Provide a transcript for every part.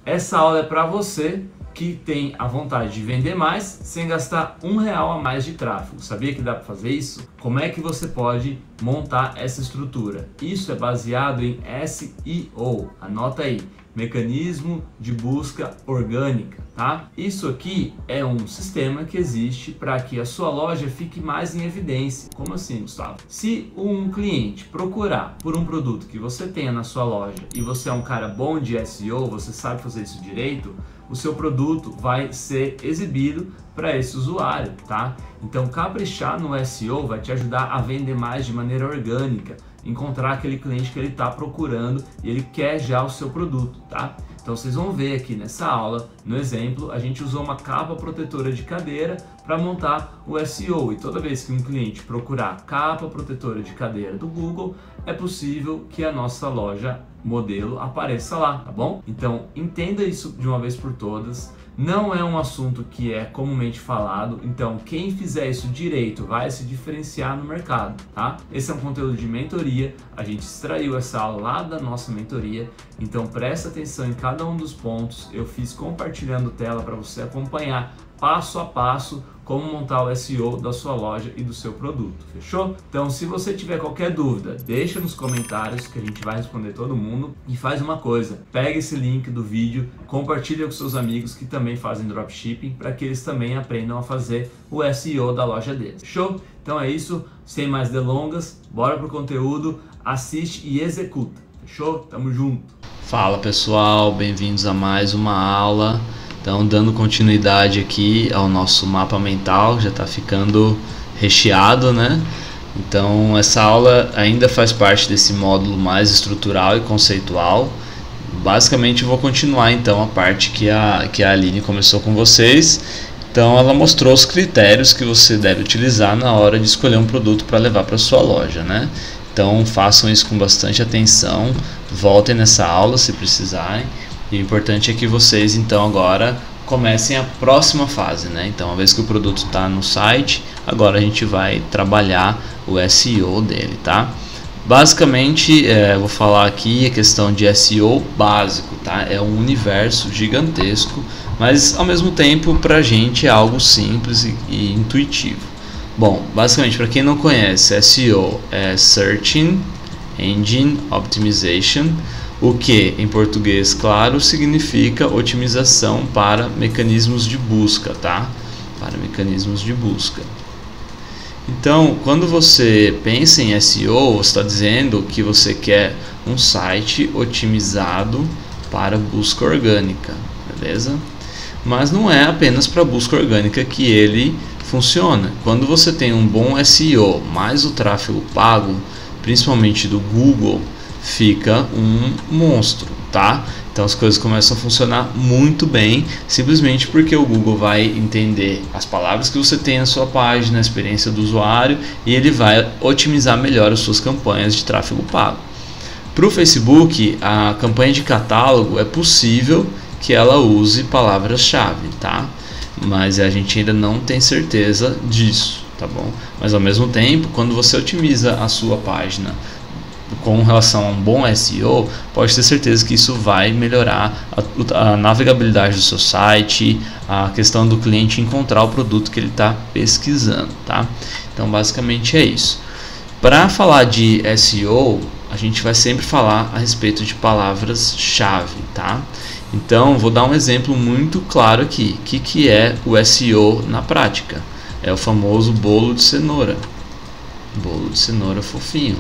Essa aula é para você que tem a vontade de vender mais sem gastar R$1 a mais de tráfego. Sabia que dá para fazer isso? Como é que você pode montar essa estrutura? Isso é baseado em SEO. Anota aí. Mecanismo de busca orgânica, tá? Isso aqui é um sistema que existe para que a sua loja fique mais em evidência. Como assim, Gustavo? Se um cliente procurar por um produto que você tenha na sua loja e você é um cara bom de SEO, você sabe fazer isso direito, o seu produto vai ser exibido para esse usuário, tá? Então, caprichar no SEO vai te ajudar a vender mais de maneira orgânica, encontrar aquele cliente que ele está procurando e ele quer já o seu produto, tá? Então vocês vão ver aqui nessa aula, no exemplo, a gente usou uma capa protetora de cadeira para montar o SEO, e toda vez que um cliente procurar capa protetora de cadeira do Google, é possível que a nossa loja modelo apareça lá, tá bom? Então entenda isso de uma vez por todas. Não é um assunto que é comumente falado, então quem fizer isso direito vai se diferenciar no mercado, tá? Esse é um conteúdo de mentoria, a gente extraiu essa aula lá da nossa mentoria, então presta atenção em cada um dos pontos, eu fiz compartilhando tela para você acompanhar passo a passo como montar o SEO da sua loja e do seu produto, fechou? Então, se você tiver qualquer dúvida, deixa nos comentários que a gente vai responder todo mundo. E faz uma coisa, pega esse link do vídeo, compartilha com seus amigos que também fazem dropshipping, para que eles também aprendam a fazer o SEO da loja deles, fechou? Então é isso, sem mais delongas, bora pro conteúdo, assiste e executa, fechou? Tamo junto! Fala pessoal, bem-vindos a mais uma aula. Então, dando continuidade aqui ao nosso mapa mental, já está ficando recheado, né? Então, essa aula ainda faz parte desse módulo mais estrutural e conceitual. Basicamente, eu vou continuar então a parte que a Aline começou com vocês. Então, ela mostrou os critérios que você deve utilizar na hora de escolher um produto para levar para sua loja, né? Então, façam isso com bastante atenção, voltem nessa aula se precisarem. E o importante é que vocês então agora comecem a próxima fase, né? Então, uma vez que o produto está no site, agora a gente vai trabalhar o SEO dele, tá? Basicamente, vou falar aqui a questão de SEO básico, tá? É um universo gigantesco, mas ao mesmo tempo pra gente é algo simples e intuitivo. Bom, basicamente, para quem não conhece, SEO é Search Engine Optimization, o que, em português claro, significa otimização para mecanismos de busca, tá? Para mecanismos de busca. Então, quando você pensa em SEO, você está dizendo que você quer um site otimizado para busca orgânica, beleza? Mas não é apenas para busca orgânica que ele funciona. Quando você tem um bom SEO, mais o tráfego pago, principalmente do Google, fica um monstro, tá? Então as coisas começam a funcionar muito bem, simplesmente porque o Google vai entender as palavras que você tem na sua página, a experiência do usuário, e ele vai otimizar melhor as suas campanhas de tráfego pago. Para o Facebook, a campanha de catálogo é possível que ela use palavras-chave, tá? Mas a gente ainda não tem certeza disso, tá bom? Mas ao mesmo tempo, quando você otimiza a sua página com relação a um bom SEO, pode ter certeza que isso vai melhorar a navegabilidade do seu site, a questão do cliente encontrar o produto que ele está pesquisando, tá? Então basicamente é isso. Para falar de SEO, a gente vai sempre falar a respeito de palavras-chave, tá? Então vou dar um exemplo muito claro aqui. O que é o SEO na prática? É o famoso bolo de cenoura. Bolo de cenoura fofinho.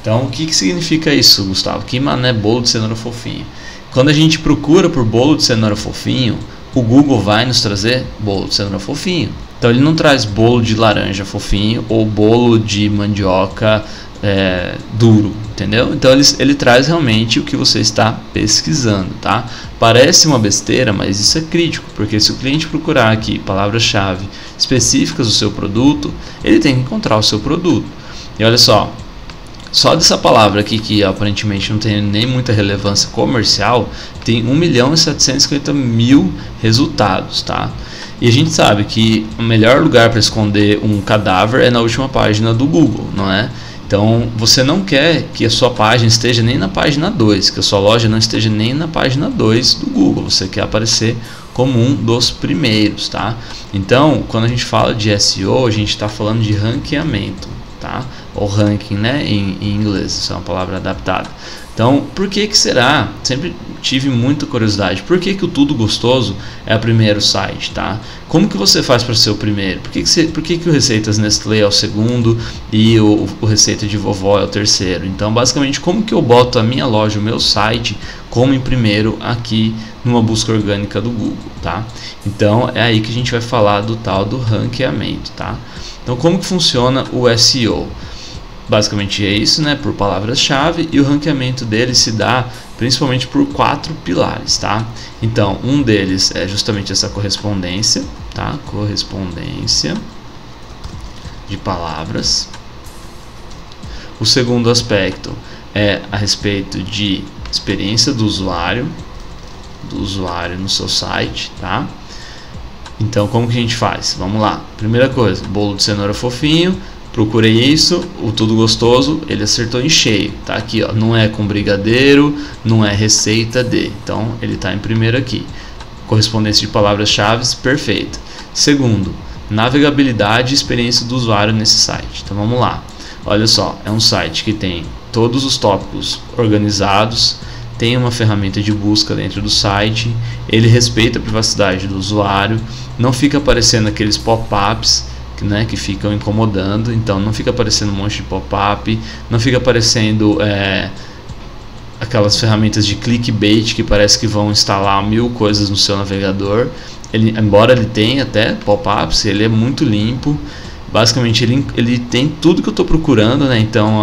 Então, o que significa isso, Gustavo? Que mané bolo de cenoura fofinho? Quando a gente procura por bolo de cenoura fofinho, o Google vai nos trazer bolo de cenoura fofinho. Então, ele não traz bolo de laranja fofinho ou bolo de mandioca duro, entendeu? Então, ele traz realmente o que você está pesquisando, tá? Parece uma besteira, mas isso é crítico, porque se o cliente procurar aqui palavras-chave específicas do seu produto, ele tem que encontrar o seu produto. E olha só dessa palavra aqui, que aparentemente não tem nem muita relevância comercial, tem 1.750.000 resultados, tá? E a gente sabe que o melhor lugar para esconder um cadáver é na última página do Google, não é? Então Então você não quer que a sua página esteja nem na página 2, que a sua loja não esteja nem na página 2 do Google. Você quer aparecer como um dos primeiros, tá? Então, quando a gente fala de SEO, a gente está falando de ranqueamento, tá? Ou ranking, né, em inglês, isso é uma palavra adaptada. Então, por que será? Sempre tive muita curiosidade. Por que o Tudo Gostoso é o primeiro site, tá? Como que você faz para ser o primeiro? Por que o Receitas Nestlé é o segundo e o Receita de Vovó é o terceiro? Então, basicamente, como que eu boto a minha loja, o meu site, como em primeiro aqui numa busca orgânica do Google, tá? Então, é aí que a gente vai falar do tal do ranqueamento, tá? Então, como que funciona o SEO? Basicamente é isso, né, por palavras-chave, e o ranqueamento dele se dá principalmente por 4 pilares, tá? Então, um deles é justamente essa correspondência, tá? Correspondência de palavras. O segundo aspecto é a respeito de experiência do usuário no seu site, tá? Então, como que a gente faz? Vamos lá. Primeira coisa, bolo de cenoura fofinho. Procurei isso, o Tudo Gostoso, ele acertou em cheio, tá aqui, ó, não é com brigadeiro, não é receita de, então ele está em primeiro aqui. Correspondência de palavras-chave, perfeita. Segundo, navegabilidade e experiência do usuário nesse site. Então vamos lá, olha só, é um site que tem todos os tópicos organizados, tem uma ferramenta de busca dentro do site, ele respeita a privacidade do usuário, não fica aparecendo aqueles pop-ups, né, que ficam incomodando, então não fica aparecendo um monte de pop-up, não fica aparecendo aquelas ferramentas de clickbait que parece que vão instalar 1000 coisas no seu navegador. Embora ele tenha até pop-ups, ele é muito limpo, basicamente ele tem tudo que eu estou procurando, né? Então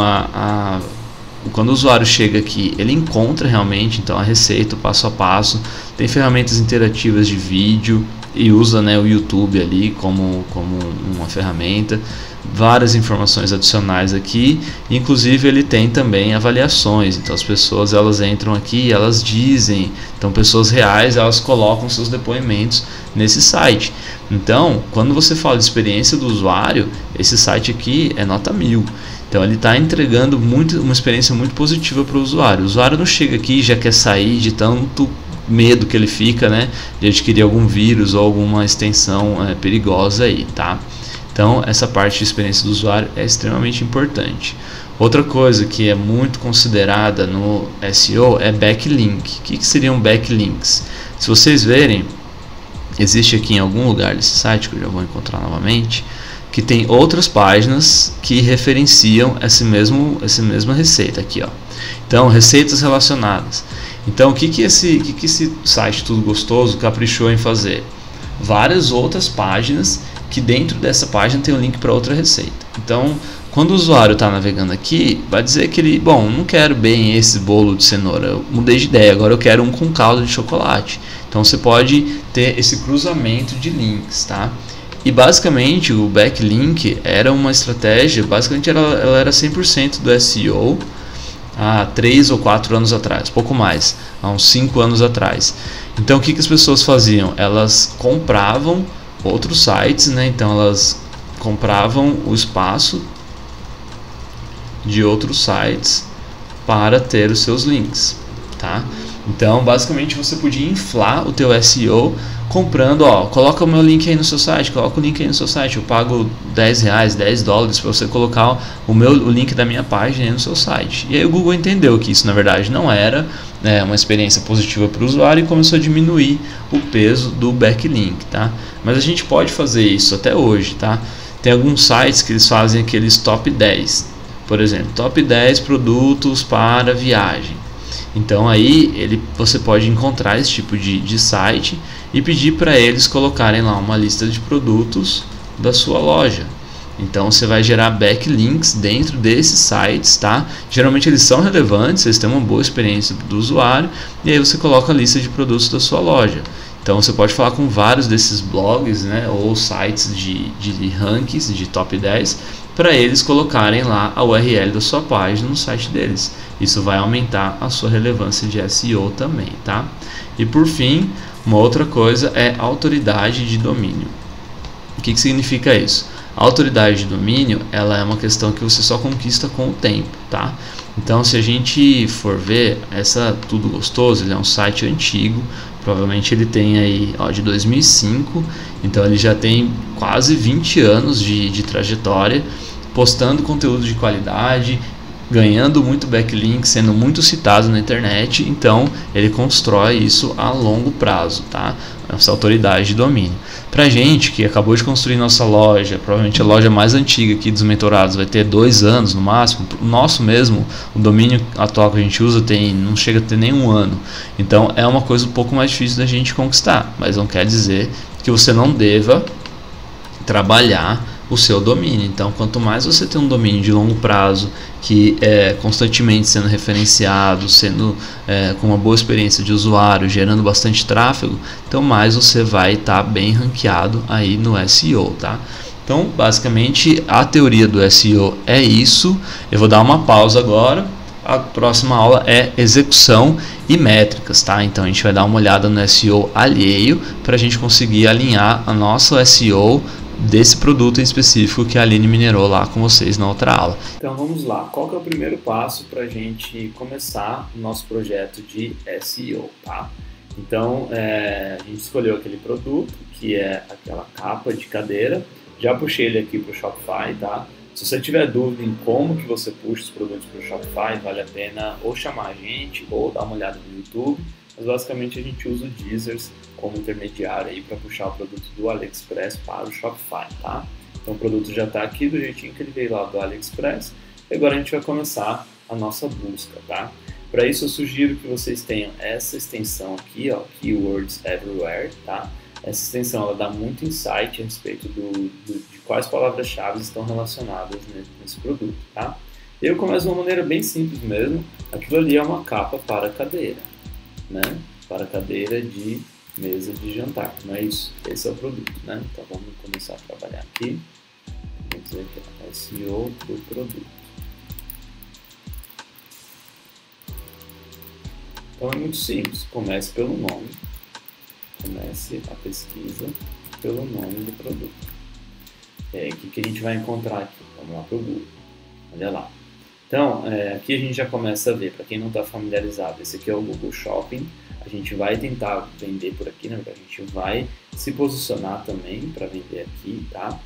quando o usuário chega aqui, ele encontra realmente então a receita, o passo a passo, tem ferramentas interativas de vídeo, e usa, né, o YouTube ali como uma ferramenta, várias informações adicionais aqui, inclusive ele tem também avaliações, então as pessoas elas entram aqui e elas dizem, então pessoas reais elas colocam seus depoimentos nesse site. Então quando você fala de experiência do usuário, esse site aqui é nota 1000. Então ele está entregando uma experiência muito positiva para o usuário. O usuário não chega aqui e já quer sair de tanto medo que ele fica, né, de adquirir algum vírus ou alguma extensão perigosa aí, tá? Então essa parte de experiência do usuário é extremamente importante. Outra coisa que é muito considerada no SEO é backlink. O que seriam backlinks? Se vocês verem, existe aqui em algum lugar desse site, que eu já vou encontrar novamente, que tem outras páginas que referenciam essa mesma receita aqui, ó. Então, receitas relacionadas. Então, o que esse site Tudo Gostoso caprichou em fazer? Várias outras páginas que dentro dessa página tem um link para outra receita. Então, quando o usuário está navegando aqui, vai dizer que ele, bom, não quero bem esse bolo de cenoura, eu mudei de ideia, agora eu quero um com calda de chocolate. Então, você pode ter esse cruzamento de links, tá? E basicamente o backlink era uma estratégia, basicamente ela era 100% do SEO há 3 ou 4 anos atrás, pouco mais, há uns 5 anos atrás. Então o que as pessoas faziam? Elas compravam outros sites, né? Então elas compravam o espaço de outros sites para ter os seus links, tá? Então basicamente você podia inflar o teu SEO comprando, ó, coloca o meu link aí no seu site, coloca o link aí no seu site, eu pago $10, $10 para você colocar o link da minha página aí no seu site. E aí o Google entendeu que isso na verdade não era uma experiência positiva para o usuário e começou a diminuir o peso do backlink, tá? Mas a gente pode fazer isso até hoje, tá? Tem alguns sites que eles fazem aqueles top 10, por exemplo, top 10 produtos para viagem. Então aí você pode encontrar esse tipo de site e pedir para eles colocarem lá uma lista de produtos da sua loja. Então você vai gerar backlinks dentro desses sites, tá? Geralmente eles são relevantes, eles têm uma boa experiência do usuário e aí você coloca a lista de produtos da sua loja. Então você pode falar com vários desses blogs, né, ou sites de rankings, de top 10, para eles colocarem lá a URL da sua página no site deles. Isso vai aumentar a sua relevância de SEO também, tá? E por fim, uma outra coisa é autoridade de domínio. O que significa isso? A autoridade de domínio, ela é uma questão que você só conquista com o tempo, tá? Então, se a gente for ver, essa Tudo Gostoso, ele é um site antigo, provavelmente ele tem aí, ó, de 2005, então ele já tem quase 20 anos de trajetória, postando conteúdo de qualidade, ganhando muito backlink, sendo muito citado na internet, então ele constrói isso a longo prazo, tá? Essa autoridade de domínio. Pra gente que acabou de construir nossa loja, provavelmente a loja mais antiga aqui dos mentorados vai ter 2 anos no máximo, o nosso mesmo, o domínio atual que a gente usa não chega a ter nem 1 ano, então é uma coisa um pouco mais difícil da gente conquistar, mas não quer dizer que você não deva trabalhar o seu domínio. Então, quanto mais você tem um domínio de longo prazo, que é constantemente sendo referenciado, sendo com uma boa experiência de usuário, gerando bastante tráfego, então mais você vai estar bem ranqueado aí no SEO, tá? Então, basicamente, a teoria do SEO é isso. Eu vou dar uma pausa agora. A próxima aula é execução e métricas, tá? Então a gente vai dar uma olhada no SEO alheio para a gente conseguir alinhar a nossa SEO desse produto em específico que a Aline minerou lá com vocês na outra aula. Então vamos lá, qual que é o primeiro passo para a gente começar o nosso projeto de SEO, tá? Então a gente escolheu aquele produto que é aquela capa de cadeira, já puxei ele aqui para o Shopify, tá? Se você tiver dúvida em como que você puxa os produtos para o Shopify, vale a pena ou chamar a gente ou dar uma olhada no YouTube, mas basicamente a gente usa o Deezers como intermediário aí para puxar o produto do AliExpress para o Shopify, tá? Então o produto já está aqui do jeitinho que ele veio lá do AliExpress e agora a gente vai começar a nossa busca, tá? Para isso eu sugiro que vocês tenham essa extensão aqui, ó, Keywords Everywhere, tá? Essa extensão ela dá muito insight a respeito de quais palavras-chave estão relacionadas nesse produto, tá? Eu começo de uma maneira bem simples mesmo, aquilo ali é uma capa para cadeira, né? Para cadeira de mesa de jantar, não é isso? Esse é o produto, né? Então vamos começar a trabalhar aqui. Vamos dizer que é SEO do produto. Então é muito simples, comece pelo nome. Comece a pesquisa pelo nome do produto. O que a gente vai encontrar aqui? Vamos lá para o Google. Olha lá. Então, aqui a gente já começa a ver, para quem não está familiarizado, esse aqui é o Google Shopping. A gente vai tentar vender por aqui, né? A gente vai se posicionar também para vender aqui, tá?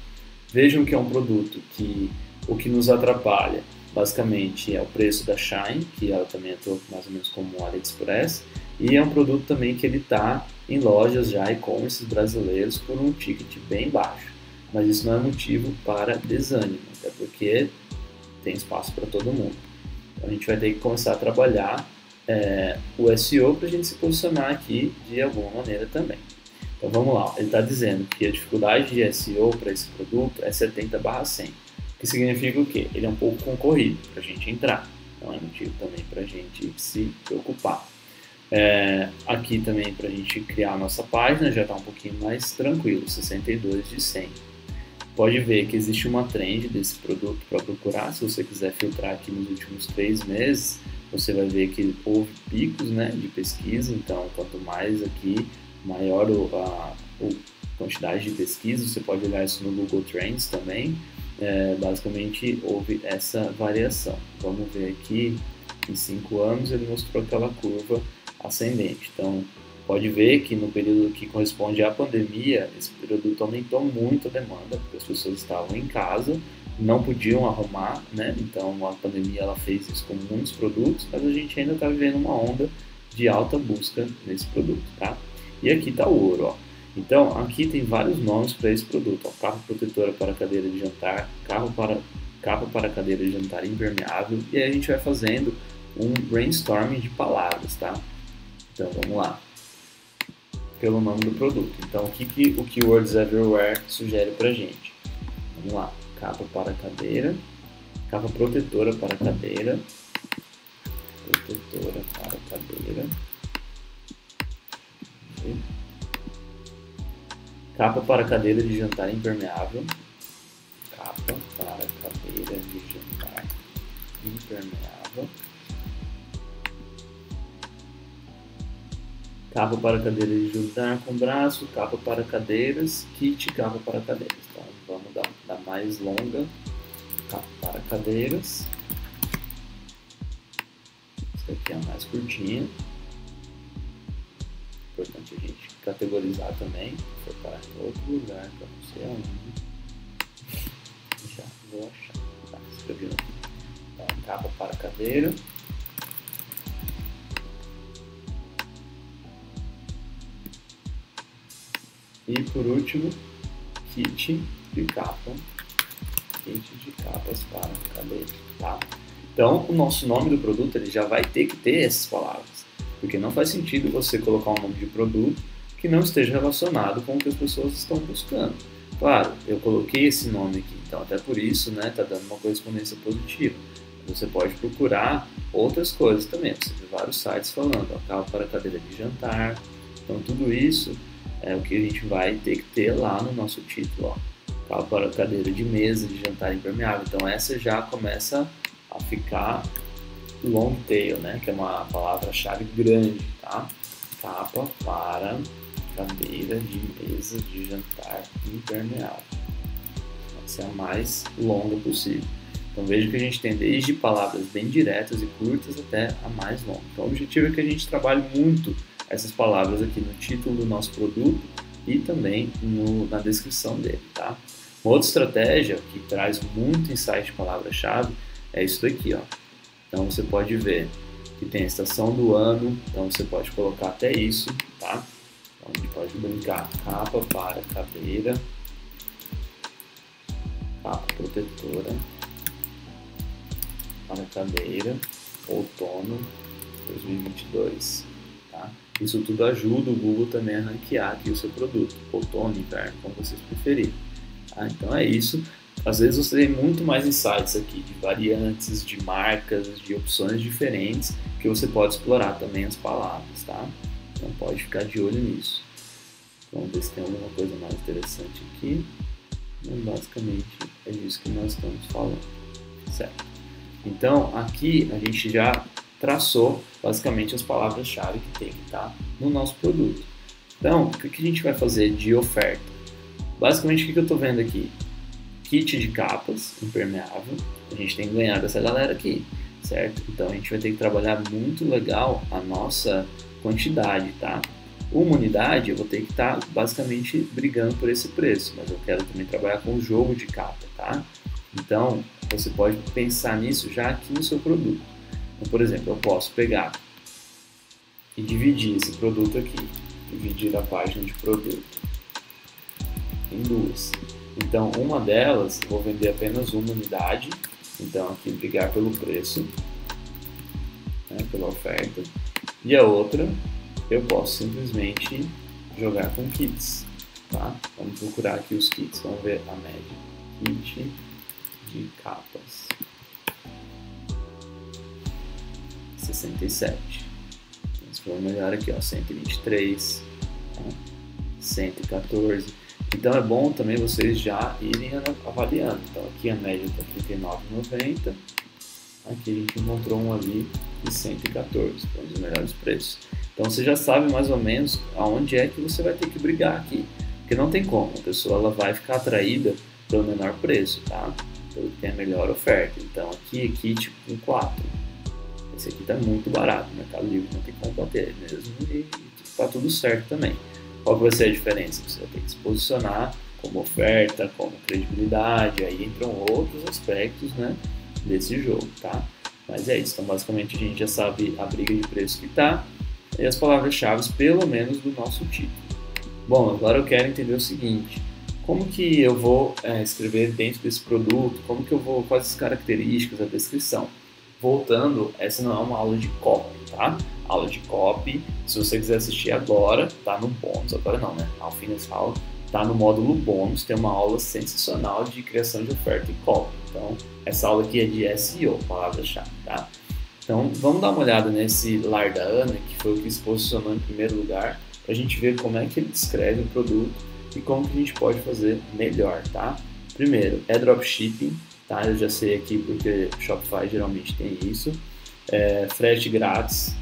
Vejam que é um produto que o que nos atrapalha, basicamente, é o preço da Shine, que ela também atua mais ou menos como um AliExpress, e é um produto também que ele está em lojas já e-commerce brasileiros por um ticket bem baixo. Mas isso não é motivo para desânimo, até porque tem espaço para todo mundo. Então a gente vai ter que começar a trabalhar o SEO para a gente se posicionar aqui de alguma maneira também. Então vamos lá, ele está dizendo que a dificuldade de SEO para esse produto é 70/100, que significa o quê? Ele é um pouco concorrido para a gente entrar, então é motivo também para a gente se preocupar. Aqui também para a gente criar a nossa página já está um pouquinho mais tranquilo, 62/100. Pode ver que existe uma trend desse produto para procurar. Se você quiser filtrar aqui nos últimos 3 meses, você vai ver que houve picos, né, de pesquisa. Então, quanto mais aqui, maior a quantidade de pesquisa. Você pode olhar isso no Google Trends também. Basicamente, houve essa variação. Vamos ver aqui, em 5 anos, ele mostrou aquela curva ascendente. Então, pode ver que no período que corresponde à pandemia, esse produto aumentou muito a demanda, porque as pessoas estavam em casa, não podiam arrumar, né? Então a pandemia ela fez isso com muitos produtos, mas a gente ainda está vivendo uma onda de alta busca nesse produto, tá? E aqui está o ouro, ó. Então aqui tem vários nomes para esse produto, ó. Capa protetora para cadeira de jantar, capa para cadeira de jantar impermeável, e aí a gente vai fazendo um brainstorming de palavras, tá? Então vamos lá. Pelo nome do produto. Então, o que o Keywords Everywhere sugere pra gente? Vamos lá. Capa para cadeira. Capa protetora para cadeira. Protetora para cadeira. Capa para cadeira de jantar impermeável. Capa para cadeira de jantar impermeável. Capa para cadeira de jantar com braço, capa para cadeiras, kit capa para cadeiras. Então vamos da mais longa, para cadeiras. Essa aqui é a mais curtinha. Importante a gente categorizar também, for para outro lugar, para não sei aonde. Já vou achar. Tá, escrevi aqui. Então, capa para cadeira. E por último, kit de capa. Kit de capas para cadeira, tá? Então, o nosso nome do produto ele já vai ter que ter essas palavras, porque não faz sentido você colocar um nome de produto que não esteja relacionado com o que as pessoas estão buscando. Claro, eu coloquei esse nome aqui, então até por isso, né, tá dando uma correspondência positiva. Você pode procurar outras coisas também. Você vê vários sites falando, ó, capa para cadeira de jantar. Então, tudo isso é o que a gente vai ter que ter lá no nosso título, ó. Capa para cadeira de mesa de jantar impermeável. Então, essa já começa a ficar long tail, né? Que é uma palavra-chave grande, tá? Capa para cadeira de mesa de jantar impermeável. Essa é a mais longa possível. Então veja que a gente tem desde palavras bem diretas e curtas até a mais longa. Então o objetivo é que a gente trabalhe muito essas palavras aqui no título do nosso produto e também na descrição dele, tá? Uma outra estratégia que traz muito insight de palavra-chave é isso daqui, ó. Então você pode ver que tem a estação do ano, então você pode colocar até isso, tá? Então a gente pode brincar, capa para cadeira, capa protetora para cadeira, outono 2022, tá? Isso tudo ajuda o Google também a ranquear aqui o seu produto, outono, inverno, como vocês preferirem, tá? Então é isso. Às vezes você tem muito mais insights aqui de variantes, de marcas, de opções diferentes que você pode explorar também as palavras, tá? Então pode ficar de olho nisso. Vamos ver se tem alguma coisa mais interessante aqui. Mas basicamente é disso que nós estamos falando, certo? Então aqui a gente já traçou basicamente as palavras-chave que tem que estar no nosso produto. Então o que a gente vai fazer de oferta? Basicamente o que eu estou vendo aqui? Kit de capas impermeável, a gente tem que ganhar dessa galera aqui, certo? Então a gente vai ter que trabalhar muito legal a nossa quantidade, tá? Uma unidade eu vou ter que estar basicamente brigando por esse preço, mas eu quero também trabalhar com o jogo de capa, tá? Então você pode pensar nisso já aqui no seu produto. Então, por exemplo, eu posso pegar e dividir esse produto aqui, dividir a página de produto em duas. Então, uma delas, eu vou vender apenas uma unidade. Então, aqui, brigar pelo preço, né, pela oferta. E a outra, eu posso simplesmente jogar com kits, tá? Vamos procurar aqui os kits, vamos ver a média. Kit de capas. 67. Vamos for melhor aqui, ó, 123, tá? 114. Então é bom também vocês já irem avaliando. Então aqui a média está R$ 39,90. Aqui a gente encontrou um ali de 114, foi um dos melhores preços. Então você já sabe mais ou menos aonde é que você vai ter que brigar aqui. Porque não tem como, a pessoa ela vai ficar atraída pelo menor preço, tá? Pelo que tem a melhor oferta. Então aqui kit com 4. Esse aqui está muito barato, o Mercado Livre não tem como bater mesmo e está tudo certo também. Qual vai ser a diferença? Você vai ter que se posicionar como oferta, como credibilidade, aí entram outros aspectos, né, desse jogo, tá? Mas é isso, então basicamente a gente já sabe a briga de preço que tá e as palavras-chave, pelo menos, do nosso título. Bom, agora eu quero entender o seguinte, como que eu vou escrever dentro desse produto, quais as características, a descrição? Voltando, essa não é uma aula de copy, tá? Aula de copy, se você quiser assistir agora, tá no bônus, agora não, né? Ao fim dessa aula, tá no módulo bônus, tem uma aula sensacional de criação de oferta e copy. Então, essa aula aqui é de SEO, palavra-chave, tá? Então, vamos dar uma olhada nesse Lardana, que foi o que se posicionou em primeiro lugar, pra gente ver como é que ele descreve o produto e como que a gente pode fazer melhor, tá? Primeiro, é dropshipping, tá? Eu já sei aqui porque o Shopify geralmente tem isso. Frete grátis,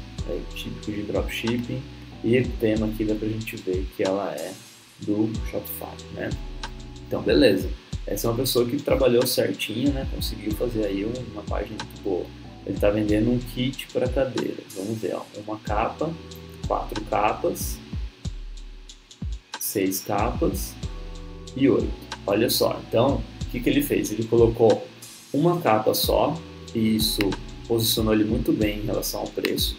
típico de dropshipping, e o tema aqui dá pra gente ver que ela é do Shopify, né? Então beleza, Essa é uma pessoa que trabalhou certinho, né? Conseguiu fazer aí uma página muito boa. Ele está vendendo um kit para cadeira. Vamos ver, ó, uma capa, 4 capas, 6 capas e 8. Olha só, então, o que ele fez? Ele colocou uma capa só, e isso posicionou ele muito bem em relação ao preço.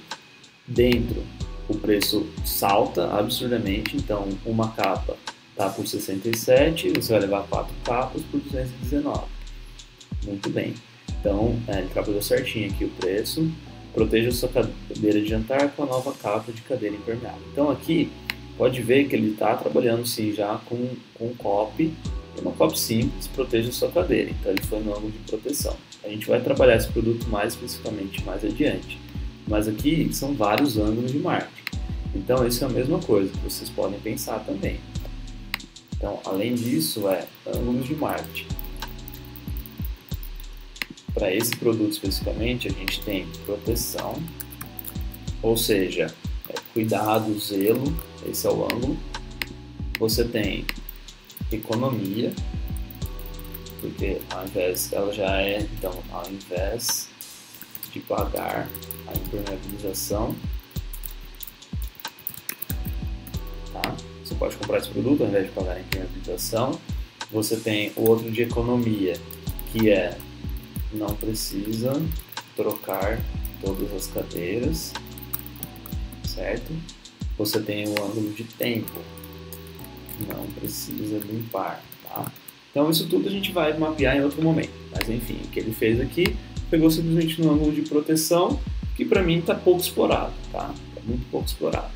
Dentro, o preço salta absurdamente, então uma capa está por 67, você vai levar 4 capas por 219. Muito bem. Então, ele trabalhou certinho aqui o preço. Proteja sua cadeira de jantar com a nova capa de cadeira impermeável. Então aqui, pode ver que ele está trabalhando sim já com copy, uma copy simples, proteja sua cadeira. Então ele foi no ângulo de proteção. A gente vai trabalhar esse produto mais especificamente mais adiante. Mas aqui são vários ângulos de marketing. Então isso é a mesma coisa que vocês podem pensar também. Então, além disso, ângulos de marketing. Para esse produto especificamente, a gente tem proteção, ou seja, cuidado, zelo, esse é o ângulo. Você tem economia, porque ao invés, ela já é, então, ao invés de pagar a impermeabilização, tá? Você pode comprar esse produto ao invés de pagar a impermeabilização. Você tem o outro de economia, que é não precisa trocar todas as cadeiras, certo? Você tem o ângulo de tempo, não precisa limpar, tá? Então isso tudo a gente vai mapear em outro momento, mas enfim, o que ele fez aqui, pegou simplesmente no ângulo de proteção, que para mim está pouco explorado, tá? Tá muito pouco explorado.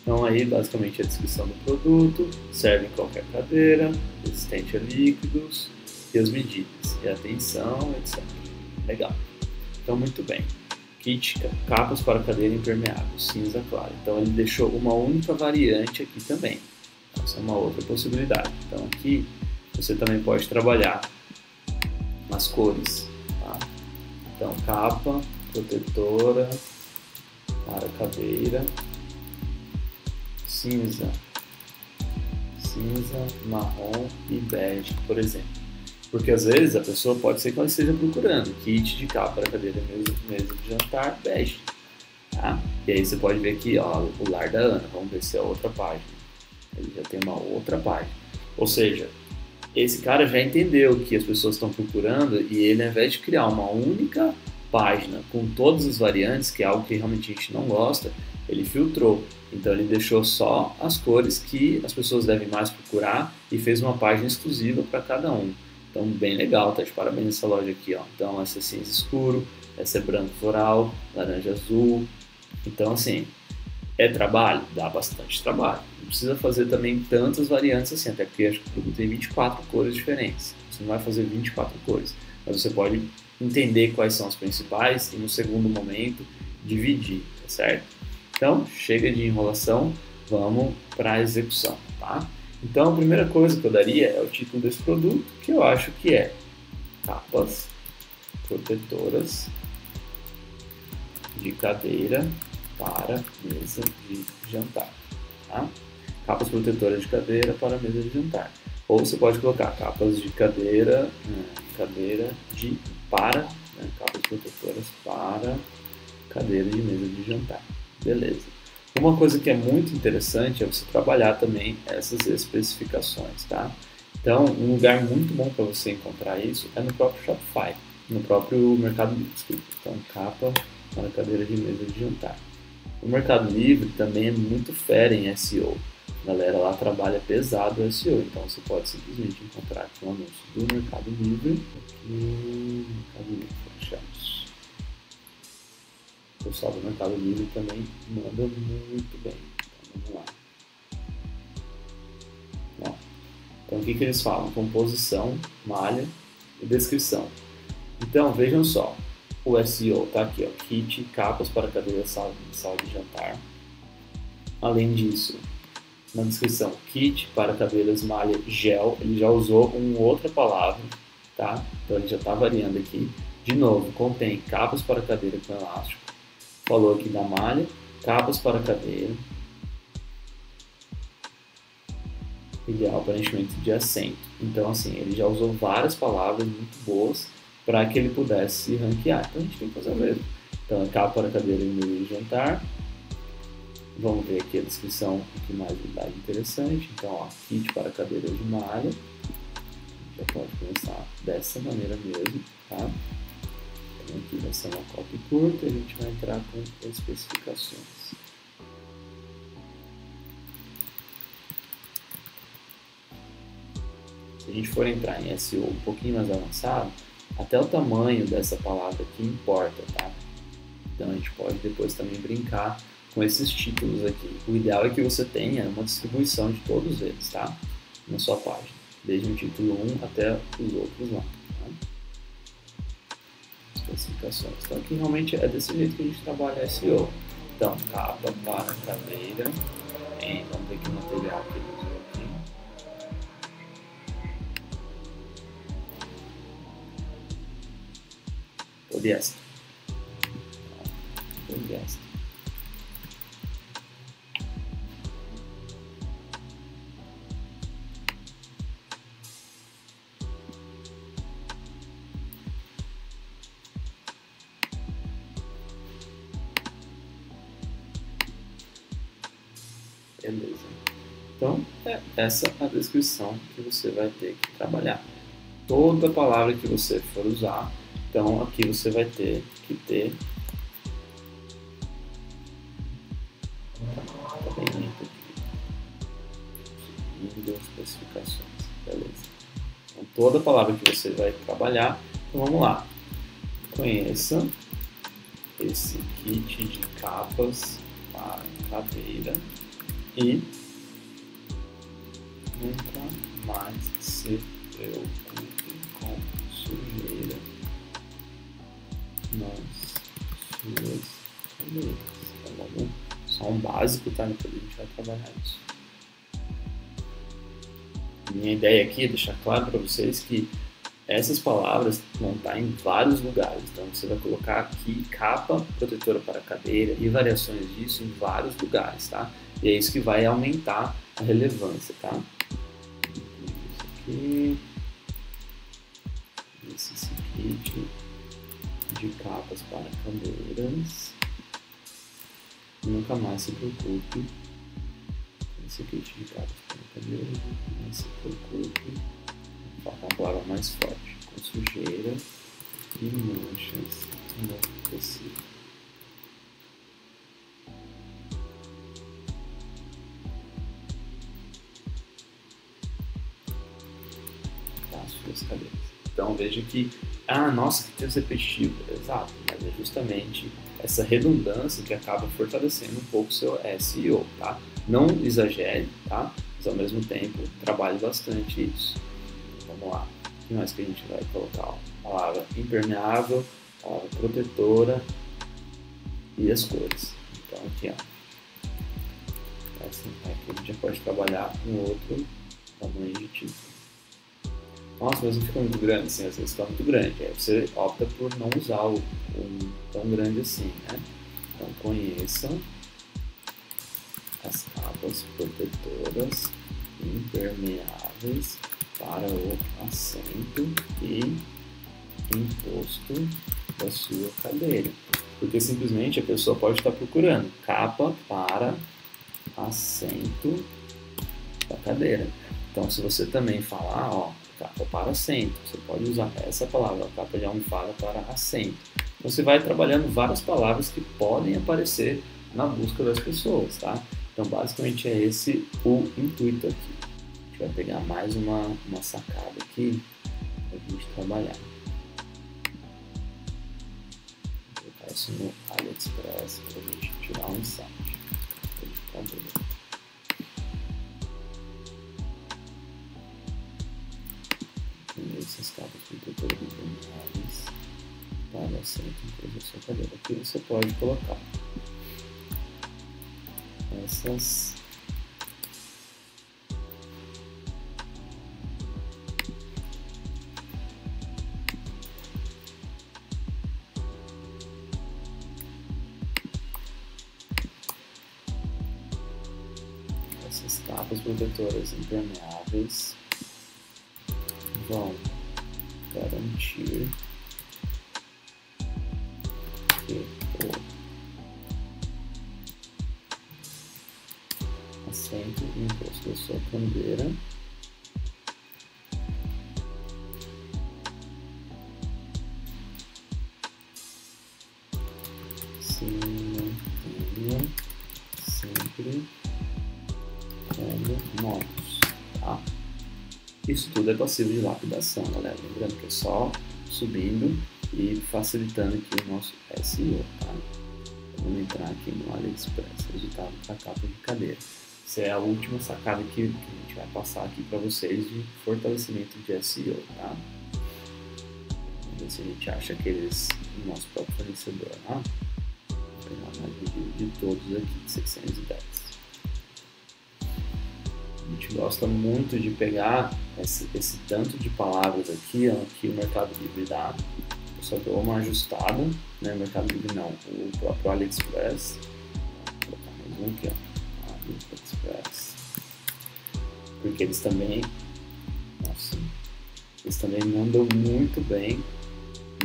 Então aí basicamente a descrição do produto, serve em qualquer cadeira, resistente a líquidos, e as medidas, e a tensão, etc. Legal. Então, muito bem. Kit, capas para cadeira impermeável, cinza claro. Então, ele deixou uma única variante aqui também. Essa é uma outra possibilidade. Então, aqui você também pode trabalhar as cores. Tá? Então, capa, protetora para cadeira, cinza, marrom e bege, por exemplo. Porque às vezes a pessoa pode ser que ela esteja procurando kit de capa para cadeira mesa de jantar bege, tá? E aí você pode ver aqui, ó, o lar da Ana. Vamos ver se é outra página. Ele já tem uma outra página. Ou seja, esse cara já entendeu o que as pessoas estão procurando e ele, ao invés de criar uma única página com todas as variantes, que é algo que realmente a gente não gosta, ele filtrou. Então ele deixou só as cores que as pessoas devem mais procurar e fez uma página exclusiva para cada um. Então, bem legal, tá de parabéns essa loja aqui, ó. Então, essa é cinza escuro, essa é branco floral, laranja azul. Então, assim, é trabalho? Dá bastante trabalho. Não precisa fazer também tantas variantes assim, até porque acho que o produto tem 24 cores diferentes. Você não vai fazer 24 cores, mas você pode entender quais são as principais e, no segundo momento, dividir, tá certo? Então, chega de enrolação, vamos para a execução, tá? Então, a primeira coisa que eu daria é o título desse produto, que eu acho que é capas protetoras de cadeira para mesa de jantar. Tá? Capas protetoras de cadeira para mesa de jantar. Ou você pode colocar capas de cadeira, capas protetoras para cadeira de mesa de jantar. Beleza. Uma coisa que é muito interessante é você trabalhar também essas especificações, tá? Então, um lugar muito bom para você encontrar isso é no próprio Shopify, no próprio Mercado Livre. Então, capa para cadeira de mesa de jantar. O Mercado Livre também é muito fera em SEO. A galera lá trabalha pesado o SEO, então você pode simplesmente encontrar aqui um anúncio do Mercado Livre. Aqui, Mercado Livre, fechamos. O pessoal do Mercado Livre também manda muito bem. Então, vamos lá. Bom, então, o que eles falam? Composição, malha e descrição. Então, vejam só. O SEO está aqui, ó, kit, capas para cadeira, sala de jantar. Além disso, na descrição, kit para cadeiras, malha, gel. Ele já usou uma outra palavra, tá? Então, ele já está variando aqui. De novo, contém capas para cadeira com elástico. Falou aqui da malha, capas para cadeira, ideal aparentemente de assento. Então, assim, ele já usou várias palavras muito boas para que ele pudesse ranquear. Então, a gente tem que fazer o mesmo. Então, capa para cadeira e mesa de jantar. Vamos ver aqui a descrição, o que mais dá de interessante. Então, ó, kit para cadeira de malha. Já pode começar dessa maneira mesmo, tá? Então, aqui vai ser uma copy curta e a gente vai entrar com especificações. Se a gente for entrar em SEO um pouquinho mais avançado, até o tamanho dessa palavra aqui importa, tá? Então a gente pode depois também brincar com esses títulos aqui. O ideal é que você tenha uma distribuição de todos eles, tá? Na sua página, desde o título 1 até os outros lá. Tá? Especificações. Então aqui realmente é desse jeito que a gente trabalha SEO. Então, capa para cadeira, vamos ver que material que ele usou aqui. Poliéster. Poliéster. Beleza. Então, é essa a descrição que você vai ter que trabalhar. Toda palavra que você for usar, então aqui você vai ter que ter especificações. Beleza. Então, toda palavra que você vai trabalhar, então vamos lá. Conheça esse kit de capas para cadeira e nunca mais se preocupe com sujeira nas suas cadeiras. Então, vamos só um básico, tá? Depois a gente vai trabalhar isso. Minha ideia aqui é deixar claro para vocês que essas palavras vão estar em vários lugares. Então você vai colocar aqui capa protetora para cadeira e variações disso em vários lugares, tá? E é isso que vai aumentar a relevância, tá? Isso aqui. Esse kit de capas para cadeiras. Nunca mais se preocupe. Esse kit de capas para cadeiras. Nunca mais se preocupe. Vou colocar uma palavra mais forte. Com sujeira e manchas no tecido. Suas cadeiras. Então veja que, nossa, que texto repetitivo, exato, mas é justamente essa redundância que acaba fortalecendo um pouco o seu SEO, tá? Não exagere, tá? Mas ao mesmo tempo trabalhe bastante isso. Vamos lá, o que mais que a gente vai colocar? Ó, palavra impermeável, palavra protetora e as cores. Então aqui, ó, assim, aqui a gente já pode trabalhar com outro tamanho de título. Nossa, mas não fica muito grande assim, às vezes fica muito grande. Aí você opta por não usar um tão grande assim, né? Então conheçam as capas protetoras impermeáveis para o assento e encosto da sua cadeira. Porque simplesmente a pessoa pode estar procurando capa para assento da cadeira. Então se você também falar, ó, capa para assento, você pode usar essa palavra, capa de almofada para assento. Você vai trabalhando várias palavras que podem aparecer na busca das pessoas, tá? Então basicamente é esse o intuito aqui. A gente vai pegar mais uma sacada aqui para a gente trabalhar. Vou colocar isso no AliExpress para a gente tirar um insight. Essas capas protetoras impermeáveis para assento em sua cadeira. Aqui você pode colocar essas capas protetoras impermeáveis vão garantir que o assento e encosto da sua candeira se mantenham sempre como novos, tá? Isso tudo é passível de lapidação, galera. Lembrando que é só subindo e facilitando aqui o nosso SEO, tá? Vamos entrar aqui no AliExpress, resultado para capa de cadeira. Essa é a última sacada que a gente vai passar aqui para vocês de fortalecimento de SEO, tá? Vamos ver se a gente acha aqueles do nosso próprio fornecedor, tá? Vou pegar mais vídeo de todos aqui, 610. A gente gosta muito de pegar esse tanto de palavras aqui, ó, que o Mercado Livre dá. Eu só dou uma ajustada, né? Mercado Livre não, o próprio AliExpress. Vou colocar mais um aqui, ó, AliExpress. Porque eles também, nossa, eles também mandam muito bem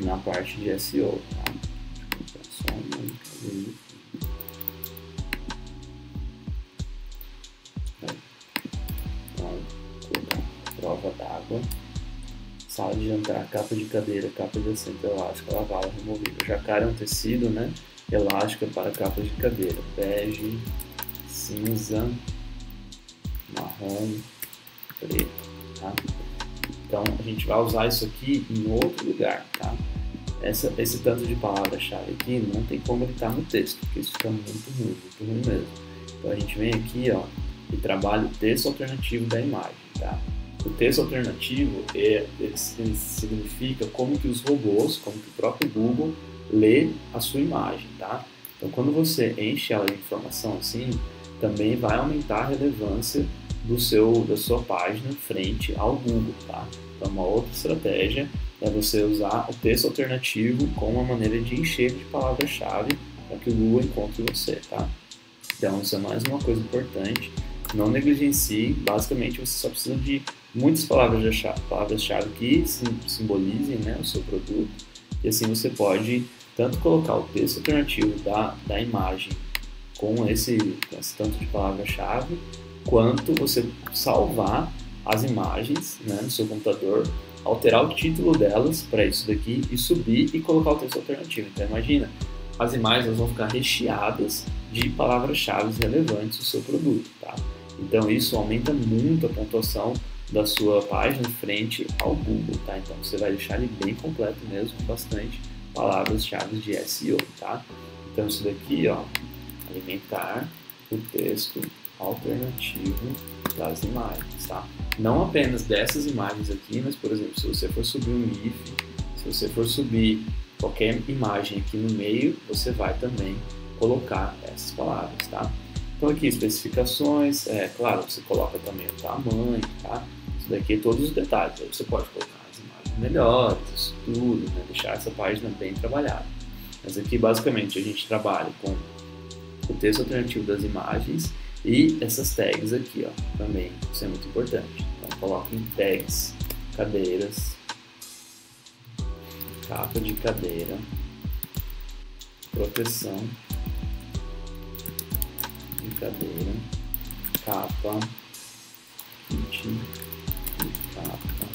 na parte de SEO, tá? Só um prova d'água, sala de jantar, capa de cadeira, capa de assento elástica, lavá-la, removível. Jacaré é um tecido, né? Elástica para capas de cadeira, bege, cinza, marrom, preto, tá? Então a gente vai usar isso aqui em outro lugar, tá? Esse tanto de palavra-chave aqui não tem como ele estar no texto, porque isso fica muito ruim mesmo. Então a gente vem aqui, ó, e trabalha o texto alternativo da imagem, tá? O texto alternativo ele significa como que os robôs, como que o próprio Google lê a sua imagem, tá? Então, quando você enche ela de informação assim, também vai aumentar a relevância da sua página frente ao Google, tá? Então, uma outra estratégia é você usar o texto alternativo como uma maneira de encher de palavra-chave para que o Google encontre você, tá? Então, isso é mais uma coisa importante. Não negligencie, basicamente você só precisa de muitas palavras-chave que simbolizem, né, o seu produto, e assim você pode tanto colocar o texto alternativo da imagem com esse tanto de palavra-chave, quanto você salvar as imagens, né, no seu computador, alterar o título delas para isso daqui e subir e colocar o texto alternativo. Então imagina, as imagens vão ficar recheadas de palavras-chave relevantes do seu produto, tá? Então isso aumenta muito a pontuação da sua página frente ao Google, tá? Então você vai deixar ele bem completo mesmo, com bastante palavras-chave de SEO, tá? Então isso daqui, ó, alimentar o texto alternativo das imagens, tá? Não apenas dessas imagens aqui, mas, por exemplo, se você for subir um GIF, se você for subir qualquer imagem aqui no meio, você vai também colocar essas palavras, tá? Então aqui, especificações, claro, você coloca também o tamanho, tá? Isso daqui, todos os detalhes, aí você pode colocar as imagens melhores, isso tudo, né? Deixar essa página bem trabalhada. Mas aqui, basicamente, a gente trabalha com o texto alternativo das imagens e essas tags aqui, ó, também, isso é muito importante. Então, coloquem tags, cadeiras, capa de cadeira, proteção de cadeira, capa, kit e capa,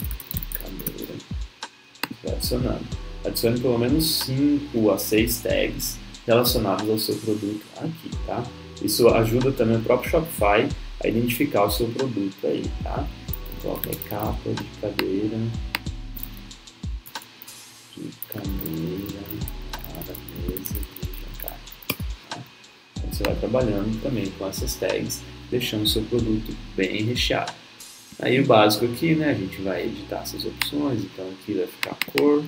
cadeira. Vai adicionando. Adicione pelo menos 5 a 6 tags relacionados ao seu produto aqui, tá? Isso ajuda também o próprio Shopify a identificar o seu produto aí, tá? Então, coloca capa de cadeira, para mesa de jantar, tá? Então, você vai trabalhando também com essas tags, deixando o seu produto bem recheado. Aí o básico aqui, né, a gente vai editar essas opções, então aqui vai ficar a cor.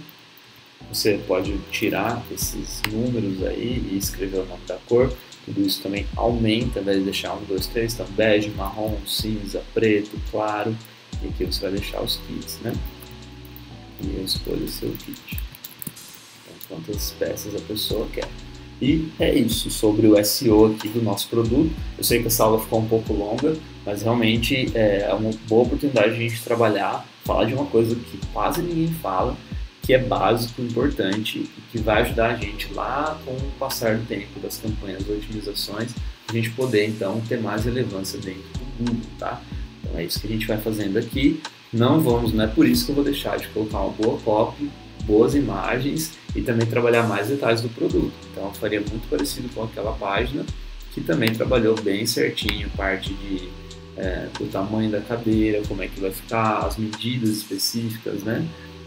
Você pode tirar esses números aí e escrever o nome da cor. Tudo isso também aumenta, ao invés de deixar 1, 2, 3, então bege, marrom, cinza, preto, claro. E aqui você vai deixar os kits, né? E eu escolho o seu kit. Então, quantas peças a pessoa quer. E é isso sobre o SEO aqui do nosso produto. Eu sei que essa aula ficou um pouco longa, mas realmente é uma boa oportunidade de a gente trabalhar, falar de uma coisa que quase ninguém fala, que é básico, importante e que vai ajudar a gente lá com o passar do tempo das campanhas de otimizações, a gente poder então ter mais relevância dentro do Google, tá? Então é isso que a gente vai fazendo aqui. Não é por isso que eu vou deixar de colocar uma boa copy, boas imagens e também trabalhar mais detalhes do produto. Então eu faria muito parecido com aquela página que também trabalhou bem certinho, parte do tamanho da cadeira, como é que vai ficar, as medidas específicas, né?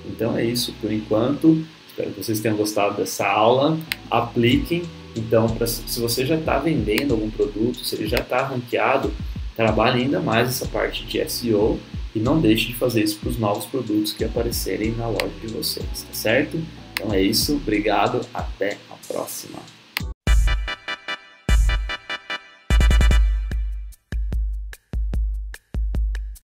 Então é isso por enquanto. Espero que vocês tenham gostado dessa aula. Apliquem. Então, se você já está vendendo algum produto, se ele já está ranqueado, trabalhe ainda mais essa parte de SEO e não deixe de fazer isso para os novos produtos que aparecerem na loja de vocês, tá certo? Então é isso. Obrigado. Até a próxima.